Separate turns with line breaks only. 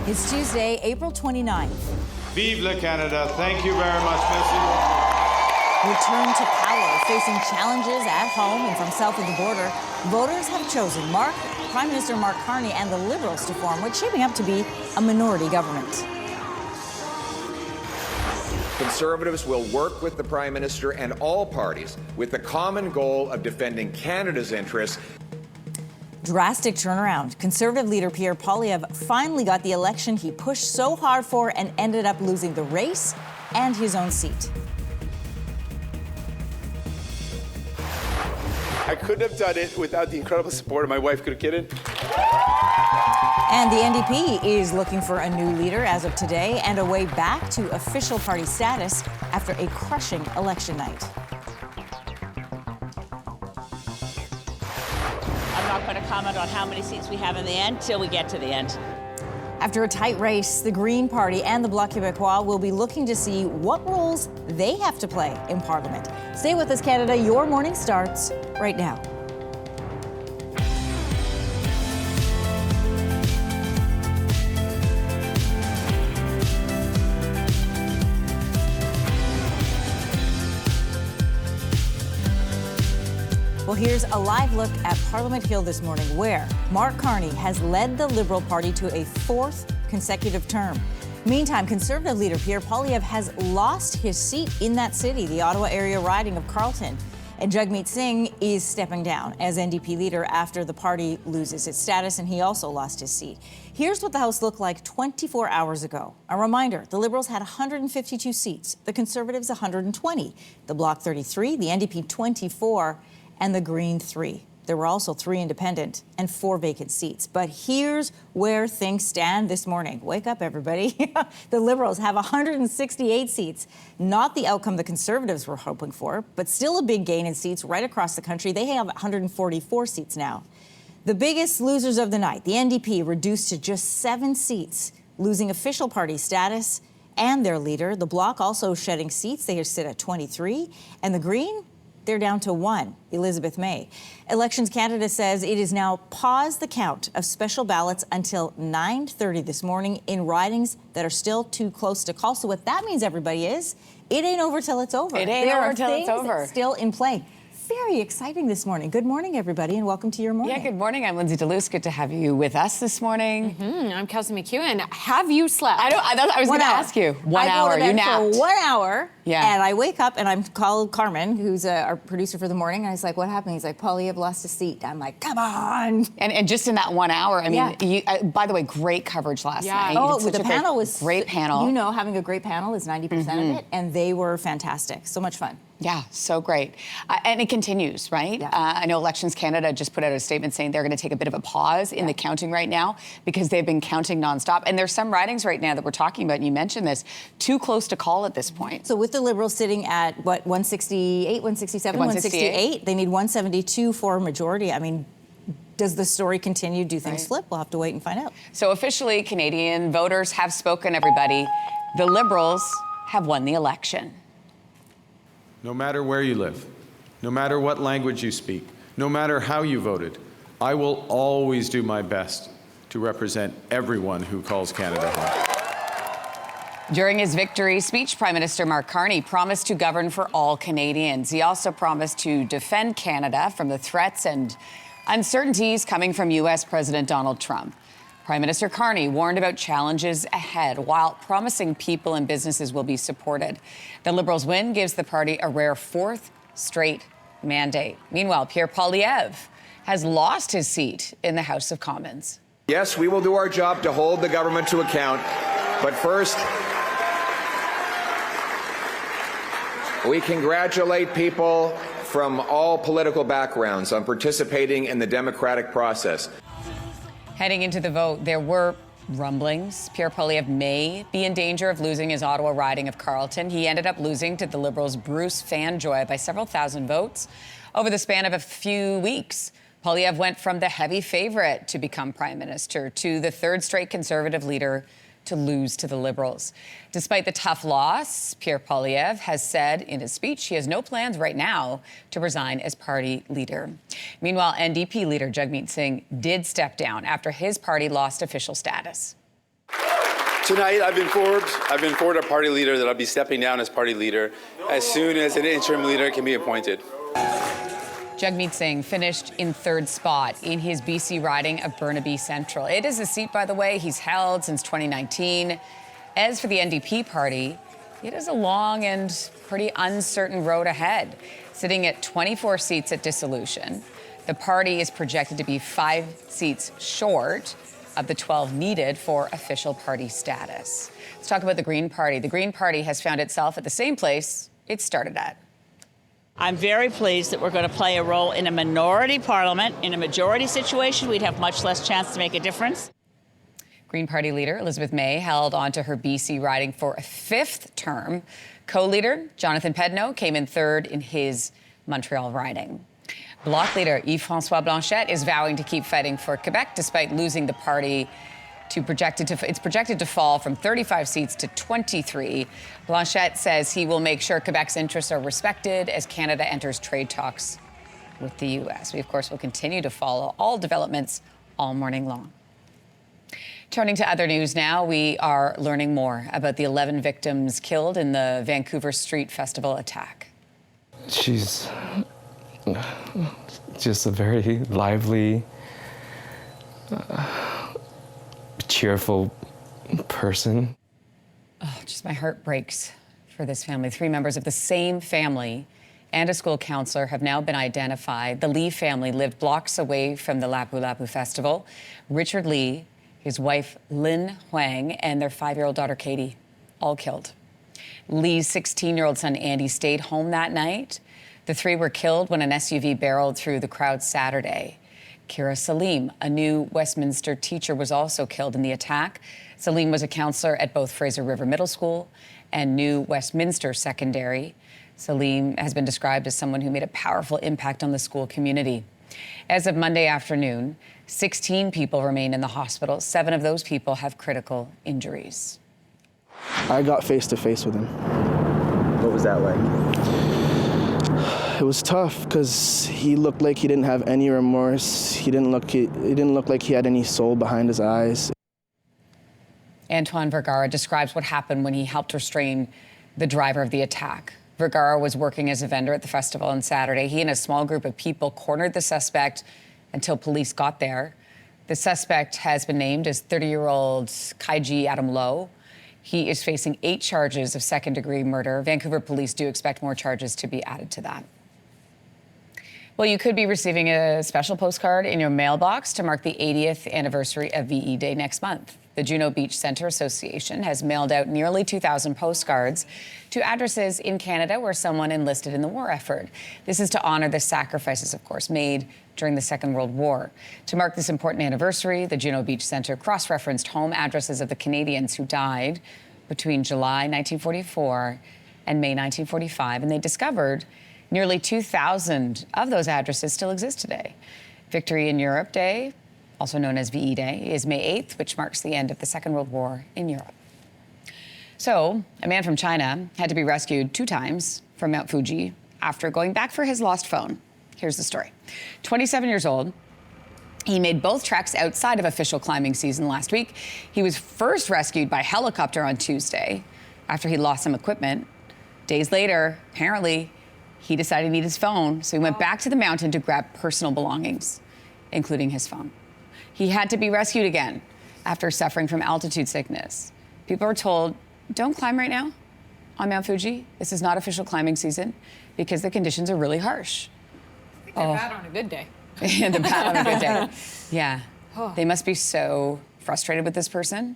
It's Tuesday, April 29th.
Vive le Canada. Thank you very much, Messi.
Return to power, facing challenges at home and from south of the border. Voters have chosen Prime Minister Mark Carney and the Liberals to form what's shaping up to be a minority government.
Conservatives will work with the Prime Minister and all parties with the common goal of defending Canada's interests.
Drastic turnaround. Conservative leader Pierre Poilievre finally got the election he pushed so hard for and ended up losing the race and his own seat.
I couldn't have done it without the incredible support of my wife. Could have kidded.
And the NDP is looking for a new leader as of today and a way back to official party status after a crushing election night.
I'm not going to comment on how many seats we have in the end till we get to the end.
After a tight race, the Green Party and the Bloc Québécois will be looking to see what roles they have to play in Parliament. Stay with us, Canada. Your morning starts right now. Well, here's a live look at Parliament Hill this morning, where Mark Carney has led the Liberal Party to a fourth consecutive term. Meantime, Conservative leader Pierre Poilievre has lost his seat in that city, the Ottawa area riding of Carleton. And Jagmeet Singh is stepping down as NDP leader after the party loses its status, and he also lost his seat. Here's what the House looked like 24 hours ago. A reminder, the Liberals had 152 seats, the Conservatives 120, the Bloc 33, the NDP 24, and the Green 3. There were also 3 independent and 4 vacant seats. But here's where things stand this morning. Wake up, everybody. The Liberals have 168 seats, not the outcome the Conservatives were hoping for, but still a big gain in seats right across the country. They have 144 seats now. The biggest losers of the night, the NDP, reduced to just 7 seats, losing official party status and their leader. The Bloc also shedding seats. They sit at 23. And the Green, they're down to 1, Elizabeth May. Elections Canada says it is now paused the count of special ballots until 9:30 this morning in ridings that are still too close to call. So what that means, everybody, is it ain't over till it's over.
It ain't over till it's over.
Still in play. Very exciting this morning. Good morning, everybody, and welcome to your morning.
Yeah, good morning. I'm Lindsey Deluce. Good to have you with us this morning.
I'm Kelsey McEwen. Have you slept?
I was going to ask you. 1 hour.
I go to bed
you napped.
for 1 hour,
Yeah.
and I wake up and I'm called Carmen, who's our producer for the morning, and I was like, "What happened?" He's like, "Poilievre lost his seat." I'm like, "Come on!"
And just in that 1 hour, I mean,
Yeah.
by the way, great coverage last night.
Oh,
It's such
the
a
panel was
great panel.
You know, having a great panel is 90% of it, and they were fantastic. So much fun.
Yeah, so great. And it continues, right?
Yeah.
I know Elections Canada just put out a statement saying they're going to take a bit of a pause in the counting right now because they've been counting nonstop. And there's some ridings right now that we're talking about, and you mentioned this, too close to call at this point.
So with the Liberals sitting at, what, 168, 167, 168, they need 172 for a majority. I mean, does the story continue? Do things flip? We'll have to wait and find out.
So officially, Canadian voters have spoken, everybody. The Liberals have won the election.
No matter where you live, no matter what language you speak, no matter how you voted, I will always do my best to represent everyone who calls Canada home.
During his victory speech, Prime Minister Mark Carney promised to govern for all Canadians. He also promised to defend Canada from the threats and uncertainties coming from U.S. President Donald Trump. Prime Minister Carney warned about challenges ahead while promising people and businesses will be supported. The Liberals' win gives the party a rare 4th straight mandate. Meanwhile, Pierre Poilievre has lost his seat in the House of Commons.
Yes, we will do our job to hold the government to account, but first, we congratulate people from all political backgrounds on participating in the democratic process.
Heading into the vote, there were rumblings. Pierre Poilievre may be in danger of losing his Ottawa riding of Carleton. He ended up losing to the Liberals' Bruce Fanjoy by several thousand votes. Over the span of a few weeks, Poilievre went from the heavy favorite to become Prime Minister to the 3rd straight Conservative leader to lose to the Liberals. Despite the tough loss, Pierre Poilievre has said in his speech he has no plans right now to resign as party leader. Meanwhile, NDP leader Jagmeet Singh did step down after his party lost official status.
Tonight, I've been forward a party leader that I'll be stepping down as party leader as soon as an interim leader can be appointed.
Jagmeet Singh finished in third spot in his BC riding of Burnaby Central. It is a seat, by the way, he's held since 2019. As for the NDP party, it is a long and pretty uncertain road ahead. Sitting at 24 seats at dissolution, the party is projected to be 5 seats short of the 12 needed for official party status. Let's talk about the Green Party. The Green Party has found itself at the same place it started at.
I'm very pleased that we're going to play a role in a minority parliament. In a majority situation, we'd have much less chance to make a difference.
Green Party leader Elizabeth May held on to her BC riding for a 5th term. Co-leader Jonathan Pedneau came in 3rd in his Montreal riding. Bloc leader Yves-François Blanchet is vowing to keep fighting for Quebec despite losing the party. It's projected to fall from 35 seats to 23. Blanchet says he will make sure Quebec's interests are respected as Canada enters trade talks with the U.S. We, of course, will continue to follow all developments all morning long. Turning to other news now, we are learning more about the 11 victims killed in the Vancouver Street Festival attack.
She's just a very lively, cheerful person.
Oh, just my heart breaks for this family. 3 members of the same family and a school counselor have now been identified. The Lee family lived blocks away from the Lapu Lapu Festival. Richard Lee, his wife Lynn Huang, and their 5-year-old daughter Katie, all killed. Lee's 16-year-old son Andy stayed home that night. The 3 were killed when an SUV barreled through the crowd Saturday. Kira Salim, a new Westminster teacher, was also killed in the attack. Salim was a counselor at both Fraser River Middle School and New Westminster Secondary. Salim has been described as someone who made a powerful impact on the school community. As of Monday afternoon, 16 people remain in the hospital. 7 of those people have critical injuries.
I got face to face with him.
What was that like?
It was tough because he looked like he didn't have any remorse. He didn't look like he had any soul behind his eyes.
Antoine Vergara describes what happened when he helped restrain the driver of the attack. Vergara was working as a vendor at the festival on Saturday. He and a small group of people cornered the suspect until police got there. The suspect has been named as 30-year-old Kaiji Adam Lowe. He is facing 8 charges of second-degree murder. Vancouver police do expect more charges to be added to that. Well, you could be receiving a special postcard in your mailbox to mark the 80th anniversary of VE Day next month. The Juno Beach Centre Association has mailed out nearly 2,000 postcards to addresses in Canada where someone enlisted in the war effort. This is to honor the sacrifices, of course, made during the Second World War. To mark this important anniversary, the Juno Beach Centre cross-referenced home addresses of the Canadians who died between July 1944 and May 1945, and they discovered nearly 2,000 of those addresses still exist today. Victory in Europe Day, also known as VE Day, is May 8th, which marks the end of the Second World War in Europe. So, a man from China had to be rescued 2 times from Mount Fuji after going back for his lost phone. Here's the story. 27 years old, he made both treks outside of official climbing season last week. He was first rescued by helicopter on Tuesday after he lost some equipment. Days later, apparently, he decided he needed his phone, so he went back to the mountain to grab personal belongings, including his phone. He had to be rescued again after suffering from altitude sickness. People were told, don't climb right now on Mount Fuji. This is not official climbing season because the conditions are really harsh.
They're bad on a good day.
They're bad on a good day. Yeah. They must be so frustrated with this person.